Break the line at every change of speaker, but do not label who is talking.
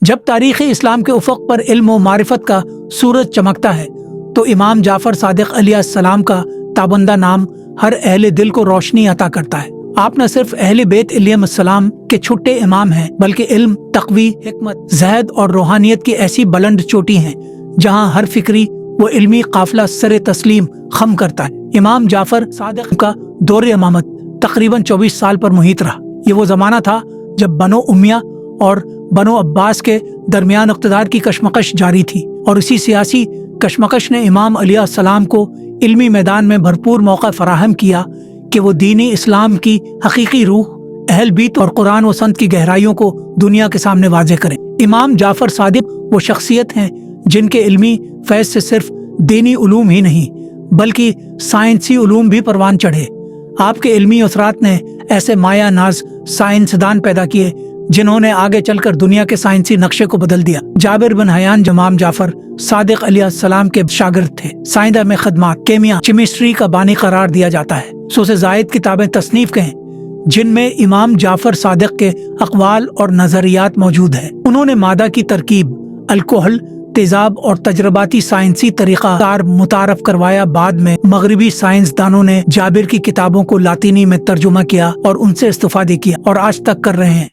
جب تاریخ اسلام کے افق پر علم و معرفت کا سورج چمکتا ہے تو امام جعفر صادق علیہ السلام کا تابندہ نام ہر اہل دل کو روشنی عطا کرتا ہے۔ آپ نہ صرف اہل بیت علیہم السلام کے چھٹے امام ہیں بلکہ علم، تقوی، حکمت، زہد اور روحانیت کی ایسی بلند چوٹی ہیں جہاں ہر فکری و علمی قافلہ سر تسلیم خم کرتا ہے۔ امام جعفر صادق کا دور امامت تقریباً 24 سال پر محیط رہا۔ یہ وہ زمانہ تھا جب بنو امیہ اور بنو عباس کے درمیان اقتدار کی کشمکش جاری تھی، اور اسی سیاسی کشمکش نے امام علیہ السلام کو علمی میدان میں بھرپور موقع فراہم کیا کہ وہ دینی اسلام کی حقیقی روح، اہل بیت اور قرآن و سنت کی گہرائیوں کو دنیا کے سامنے واضح کریں۔ امام جعفر صادق وہ شخصیت ہیں جن کے علمی فیض سے صرف دینی علوم ہی نہیں بلکہ سائنسی علوم بھی پروان چڑھے۔ آپ کے علمی اثرات نے ایسے مایہ ناز سائنسدان پیدا کیے جنہوں نے آگے چل کر دنیا کے سائنسی نقشے کو بدل دیا۔ جابر بن حیان امام جعفر صادق علیہ السلام کے شاگرد تھے۔ سائنس میں خدمات، کیمیا، کیمسٹری کا بانی قرار دیا جاتا ہے۔ 100 سے زائد کتابیں تصنیف کے ہیں جن میں امام جعفر صادق کے اقوال اور نظریات موجود ہیں۔ انہوں نے مادہ کی ترکیب، الکحل، تیزاب اور تجرباتی سائنسی طریقہ کار متعارف کروایا۔ بعد میں مغربی سائنسدانوں نے جابر کی کتابوں کو لاطینی میں ترجمہ کیا اور ان سے استفادہ کیا اور آج تک کر رہے ہیں۔